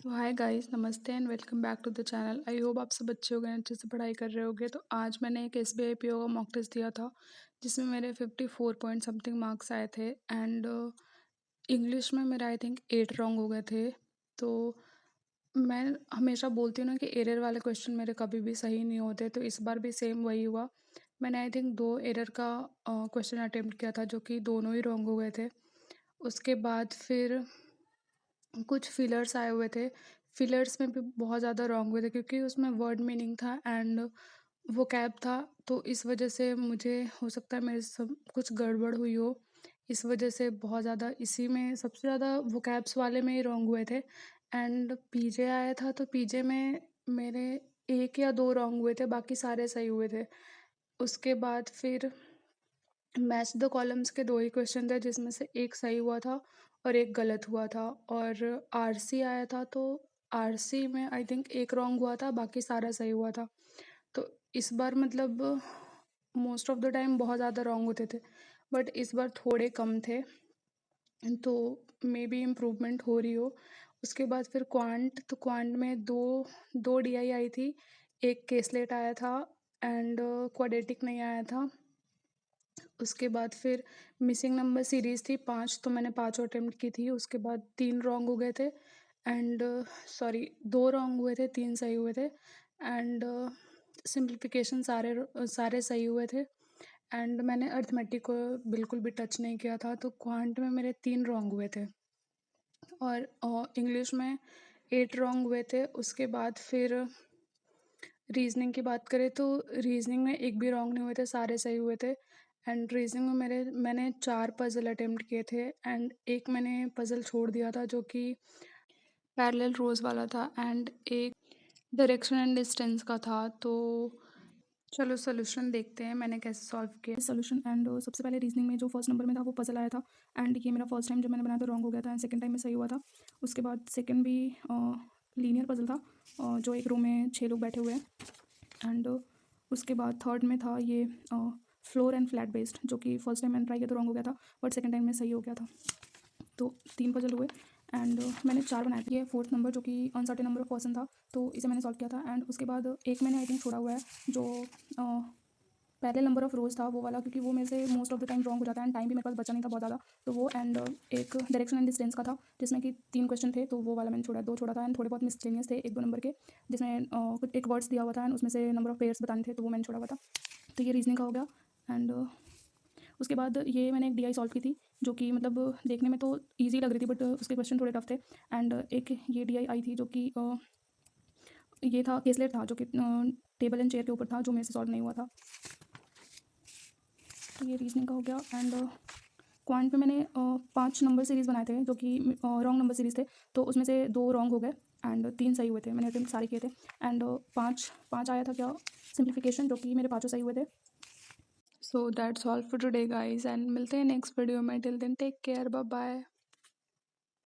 सो hi guys, नमस्ते and welcome back to the channel. I hope आप सब अच्छे हो गए, अच्छे से पढ़ाई कर रहे होगे। तो आज मैंने एक एसबीआई पीओ का मॉक टेस्ट दिया था जिसमें मेरे 54 पॉइंट समथिंग मार्क्स आए थे एंड इंग्लिश में मेरा आई थिंक 8 रॉन्ग हो गए थे। तो मैं हमेशा बोलती हूँ ना कि एरर वाले क्वेश्चन मेरे कभी भी सही नहीं होते, तो इस बार भी सेम वही हुआ। मैंने आई थिंक 2 एरर का क्वेश्चन अटेम्प्ट किया था जो कि दोनों ही रॉन्ग हो गए थे। उसके बाद फिर कुछ फिलर्स आए हुए थे। फिलर्स में भी बहुत ज़्यादा रॉन्ग हुए थे क्योंकि उसमें वर्ड मीनिंग था एंड वोकैब था। तो इस वजह से मुझे हो सकता है मेरे सब कुछ गड़बड़ हुई हो। इस वजह से बहुत ज़्यादा इसी में सबसे ज़्यादा वोकैब्स वाले में ही रॉन्ग हुए थे। एंड पीजे आया था तो पीजे में मेरे 1 या 2 रॉन्ग हुए थे, बाकी सारे सही हुए थे। उसके बाद फिर मैच द कॉलम्स के 2 ही क्वेश्चन थे जिसमें से 1 सही हुआ था और 1 गलत हुआ था। और आरसी आया था तो आरसी में आई थिंक 1 रॉन्ग हुआ था, बाकी सारा सही हुआ था। तो इस बार मतलब मोस्ट ऑफ द टाइम बहुत ज़्यादा रॉन्ग होते थे, बट इस बार थोड़े कम थे, तो मे बी इम्प्रूवमेंट हो रही हो। उसके बाद फिर क्वांट में दो डीआई आई थी, 1 केसलेट आया था एंड क्वाड्रेटिक नहीं आया था। उसके बाद फिर मिसिंग नंबर सीरीज़ थी 5, तो मैंने पाँचों अटेम्प्ट की थी। उसके बाद 3 रॉन्ग हो गए थे एंड सॉरी 2 रॉन्ग हुए थे, 3 सही हुए थे एंड सिम्प्लिफिकेशन सारे सही हुए थे एंड मैंने अरिथमेटिक को बिल्कुल भी टच नहीं किया था। तो क्वांट में मेरे 3 रॉन्ग हुए थे और इंग्लिश में 8 रॉन्ग हुए थे। उसके बाद फिर रीजनिंग की बात करें तो रीजनिंग में एक भी रॉन्ग नहीं हुए थे, सारे सही हुए थे एंड रीजनिंग में मैंने 4 पजल अटेम्प्ट किए थे एंड एक मैंने पजल छोड़ दिया था जो कि पैरेलल रोज वाला था एंड एक डायरेक्शन एंड डिस्टेंस का था। तो चलो सोल्यूशन देखते हैं मैंने कैसे सॉल्व किया सोल्यूशन। एंड सबसे पहले रीजनिंग में जो फर्स्ट नंबर में था वो पजल आया था एंड ये मेरा फर्स्ट टाइम जब मैंने बनाया तो रॉन्ग हो गया था एंड सेकंड टाइम में सही हुआ था। उसके बाद सेकंड भी लीनियर पजल था, जो एक रूम में 6 लोग बैठे हुए हैं एंड उसके बाद थर्ड में था ये फ्लोर एंड फ्लैट बेस्ड, जो कि फर्स्ट टाइम मैंने ट्राई किया तो रॉन्ग हो गया था बट सेकंड टाइम में सही हो गया था। तो 3 पजल हुए एंड मैंने 4 बनाए थे। ये फोर्थ नंबर जो कि अनसर्टेन नंबर ऑफ पर्सन था, तो इसे मैंने सॉल्व किया था एंड उसके बाद एक मैंने आई थिंक छोड़ा हुआ है जो पहले नंबर ऑफ रोज़ था वो वाला, क्योंकि वो मेरे से most of the time wrong हो जाता है एंड टाइम भी मेरे पास बचा नहीं था बहुत ज़्यादा, तो वो एंड एक डायरेक्शन एंड डिस्टेंस का था जिसमें कि 3 क्वेश्चन थे, तो वो वाला मैंने छोड़ा 2 छोड़ा था एंड थोड़े बहुत मिसलेनियस थे 1-2 नंबर के, जिसमें कुछ एक वर्ड्स दिया हुआ था एंड उसमें से नंबर ऑफ पेयर्स बताने थे, तो वो मैंने छोड़ा हुआ था। तो ये रीजनिंग का हो गया एंड उसके बाद ये मैंने एक डीआई सॉल्व की थी जो कि मतलब देखने में तो ईजी लग रही थी बट उसके क्वेश्चन थोड़े टफ थे एंड एक ये डीआई आई थी जो कि ये था केसलेट था जो कि टेबल एंड चेयर के ऊपर था, जो मेरे से सॉल्व नहीं हुआ था। तो ये रीजनिंग का हो गया एंड क्वांट में मैंने 5 नंबर सीरीज़ बनाए थे जो कि रॉन्ग नंबर सीरीज़ थे, तो उसमें से 2 रॉन्ग हो गए एंड 3 सही हुए थे। मैंने अटेम्प्ट सारे किए थे एंड पाँच आया था क्या सिंप्लीफिकेशन, जो कि मेरे पाँचों सही हुए थे। So that's all for today guys and मिलते हैं नेक्स्ट वीडियो में। Till then take care, bye bye.